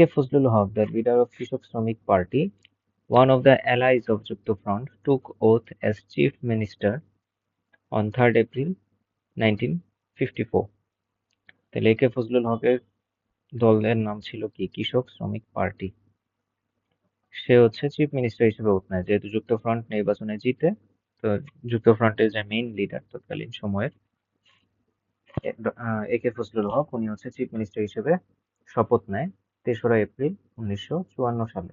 K. Fazlul Haq, the leader of Krishak Shramik Party, one of the allies of Yukta Front, took oath as Chief Minister on 3rd April 1954. তাহলে এ কে ফজলুল হকের দলের নাম ছিল কি? কৃষক শ্রমিক পার্টি। সে হচ্ছে চিফ মিনিস্টার হিসেবে ওঠ নেয়, যেহেতু যুক্ত ফ্রন্ট নির্বাচনে জিতে। তো যুক্ত ফ্রন্টের যে মেইন লিডার তৎকালীন সময়ের এ কে ফজলুল হক, উনি হচ্ছে চিফ মিনিস্টার হিসেবে শপথ নেয় 3রা এপ্রিল 1954 সালে।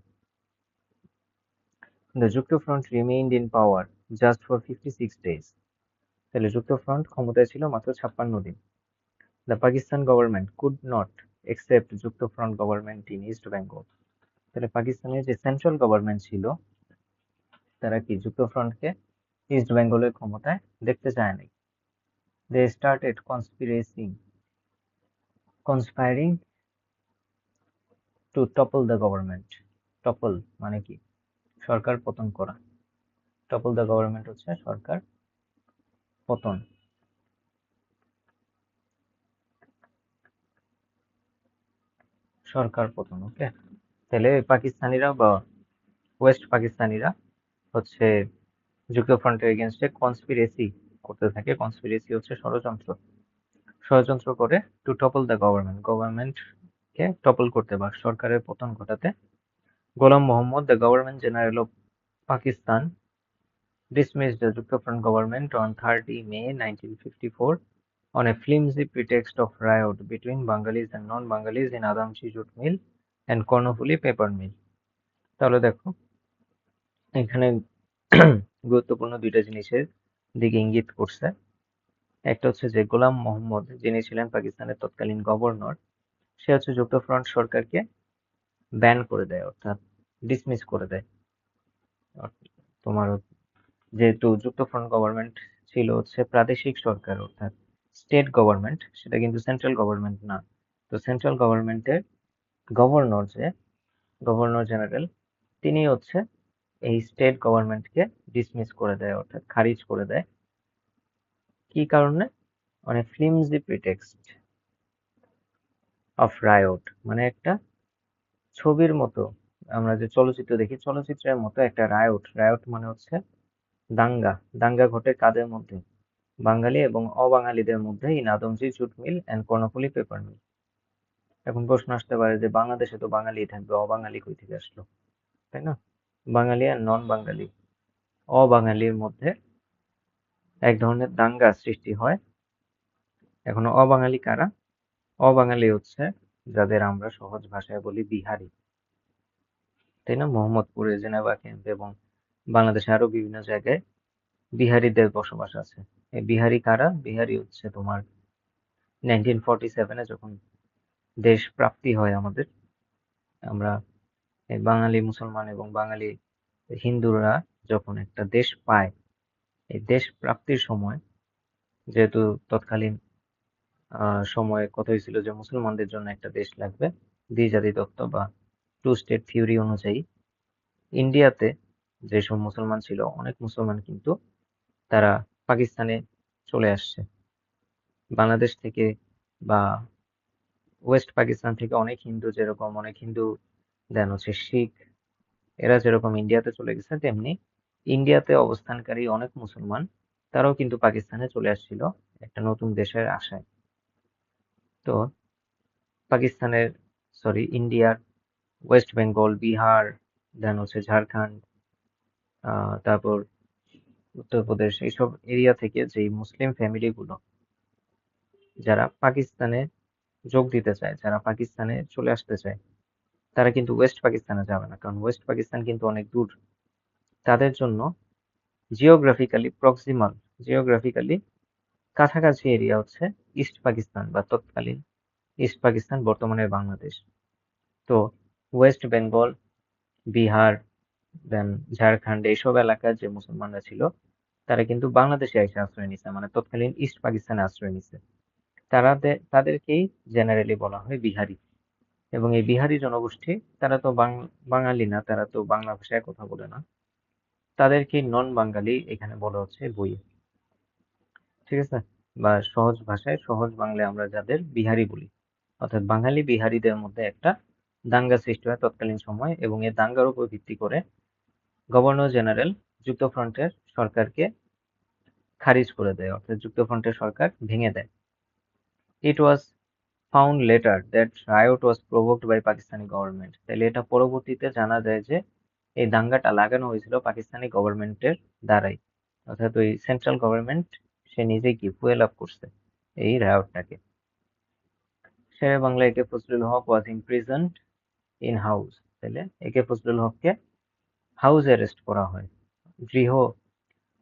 The যুক্ত front remained in power just for 56 days. তাহলে যুক্ত ফ্রন্ট ক্ষমতায় ছিল মাত্র 56 দিন। The Pakistan government could not accept যুক্ত front government in East Bengal. তাহলে পাকিস্তানের যে সেন্ট্রাল গভর্নমেন্ট ছিল, তারা কি যুক্ত ফ্রন্টকে ইস্ট বেঙ্গলের ক্ষমতায় দেখতে চায়নি। They started conspiring to topple the government. Topple মানে কি? সরকার পতন করা। Topple the government হচ্ছে সরকার পতন। সরকার পতন, ওকে। তাহলে পাকিস্তানিরা বা ওয়েস্ট পাকিস্তানিরা হচ্ছে যুক্ত ফ্রন্টের এগেনস্টে কনস্পিরেসি করতে থাকে। কনস্পিরেসি হচ্ছে ষড়যন্ত্র। ষড়যন্ত্র করে টু টপল দ্য গভর্নমেন্টকে টপল করতে বা সরকারের পতন ঘটাতে। গোলাম Mohammad, the government general of Pakistan, dismissed the Yukta Front government on 30 May 1954 on a flimsy pretext of riot between Bengalis and non-Bengalis in Adamchi jute mill and Kornofuli paper mill. তাহলে দেখো, এখানে গুরুত্বপূর্ণ দুইটা জিনিসের দিকে ইঙ্গিত করছে। একটা হচ্ছে যে গোলাম মোহাম্মদ, যিনি ছিলেন পাকিস্তানের তৎকালীন গভর্নর, সে হচ্ছে যুক্ত ফ্রন্ট সরকারকে ব্যান করে দেয়, অর্থাৎ ডিসমিস করে দেয়। তোমার যেহেতু যুক্ত ফ্রন্ট গভর্নমেন্ট ছিল হচ্ছে প্রাদেশিক সরকার, অর্থাৎ স্টেট গভর্নমেন্ট, সেটা কিন্তু সেন্ট্রাল গভর্নমেন্ট না। তো সেন্ট্রাল গভর্নমেন্টের গভর্নর, যে গভর্নর জেনারেল, তিনি হচ্ছে এই স্টেট গভর্নমেন্টকে ডিসমিস করে দেয়, অর্থাৎ খারিজ করে দেয়। কি কারণে? মানে ফ্লিমজি প্রিটেক্সট অফ রায়ট, মানে একটা ছবির মতো, আমরা যে চলচ্চিত্র দেখি, চলচ্চিত্রের মতো একটা রায়ট। রায়ট মানে হচ্ছে দাঙ্গা। দাঙ্গা ঘটে কাদের মধ্যে? বাঙালি এবং অবাঙালিদের মধ্যে in Adamjee jute mill and Karnaphuli paper mill. এখন প্রশ্ন আসতে পারে যে বাংলাদেশে তো বাঙালি থাকবে, অবাঙালি কই থেকে আসলো, তাই না? বাঙালি আর নন বাঙালি, অবাঙালির মধ্যে এক ধরনের দাঙ্গা সৃষ্টি হয়। এখন অবাঙালি কারা? অবাঙালি হচ্ছে যাদের আমরা সহজ ভাষায় বলি বিহারি, তাই না? মোহাম্মদপুরে, জেনেভা ক্যাম্প এবং বাংলাদেশে আরো বিভিন্ন জায়গায় বিহারিদের বসবাস আছে। এই বিহারি কারা? বিহারি হচ্ছে তোমার 1947-এ যখন দেশ প্রাপ্তি হয় আমাদের, আমরা এই বাঙালি মুসলমান এবং বাঙালি হিন্দুরা যখন একটা দেশ পায়, এই দেশ প্রাপ্তির সময়, যেহেতু তৎকালীন সময়ে কথা হয়েছিল যে মুসলমানদের জন্য একটা দেশ লাগবে, দ্বিজাতি তত্ত্ব বা টু স্টেট থিওরি অনুযায়ী ইন্ডিয়াতে যেসব মুসলমান ছিল, অনেক মুসলমান কিন্তু তারা পাকিস্তানে চলে আসছে। বাংলাদেশ থেকে বা ওয়েস্ট পাকিস্তান থেকে অনেক হিন্দু, যেরকম অনেক হিন্দু দেন হচ্ছে শিখ, এরা যেরকম ইন্ডিয়াতে চলে গেছে, তেমনি ইন্ডিয়াতে অবস্থানকারী অনেক মুসলমান তারাও কিন্তু পাকিস্তানে চলে আসছিল একটা নতুন দেশের আশায়। তো পাকিস্তানের, সরি, ইন্ডিয়ার ওয়েস্ট বেঙ্গল, বিহার, দেন হচ্ছে ঝাড়খণ্ড, তারপর উত্তরপ্রদেশ, এইসব এরিয়া থেকে যেই মুসলিম ফ্যামিলি গুলো যারা পাকিস্তানে যোগ দিতে চায়, যারা পাকিস্তানে চলে আসতে চায়, তারা কিন্তু ওয়েস্ট পাকিস্তানে যাবে না, কারণ ওয়েস্ট পাকিস্তান কিন্তু অনেক দূর। তাদের জন্য জিওগ্রাফিক্যালি কাছাকাছি এরিয়া হচ্ছে ইস্ট পাকিস্তান বা তৎকালীন ইস্ট পাকিস্তান, বর্তমানে বাংলাদেশ। তো ওয়েস্ট বেঙ্গল, বিহার, দেন ঝাড়খণ্ড, এইসব এলাকার যে মুসলমানরা ছিল, তারা কিন্তু বাংলাদেশে এসে আশ্রয় নিছে, মানে তৎকালীন ইস্ট পাকিস্তানে আশ্রয় নিছে। তাদেরকেই জেনারেলি বলা হয় বিহারি। এবং এই বিহারি জনগোষ্ঠী, তারা তো বাঙালি না, তারা তো বাংলা ভাষায় কথা বলে না, তাদেরকে নন বাঙালি এখানে বলা হচ্ছে বইয়ে, ঠিক আছে? বা সহজ ভাষায়, সহজ বাংলায় আমরা যাদের বিহারি বলি, অর্থাৎ বাঙালি বিহারিদের মধ্যে একটা দাঙ্গা সৃষ্টি হয় তৎকালীন সময়, এবং এই দাঙ্গার উপর ভিত্তি করে গভর্নর জেনারেল যুক্তফ্রন্টের সরকারকে খারিজ করে দেয়, অর্থাৎ যুক্তফ্রন্টের সরকার ভেঙে দেয়। It was found later that riot was provoked by Pakistani government. তাহলে এটা পরবর্তীতে জানা যায় যে এই দাঙ্গাটা লাগানো হয়েছিল পাকিস্তানি গভর্নমেন্টের দ্বারাই, অর্থাৎ ওই সেন্ট্রাল গভর্নমেন্ট সে নিজে কি ফুয়েল আপ করছে এই রায়টটাকে। শেরে বাংলা একে ফজলুল হক ওয়াজ ইমপ্রিজনড ইন হাউস। তাহলে একে ফজলুল হককে হাউস অ্যারেস্ট করা হয়, গৃহ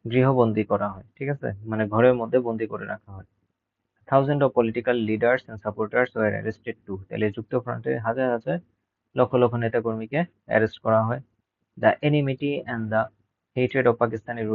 গৃহবন্দী করা হয়, ঠিক আছে, মানে ঘরের মধ্যে বন্দী করে রাখা হয়। Thousands of political leaders and supporters were arrested too. তাহলে যুক্তফ্রন্টে হাজার হাজার লক্ষ লক্ষ নেতাকর্মীকে অ্যারেস্ট করা হয়। The enmity and the hatred of Pakistani rulers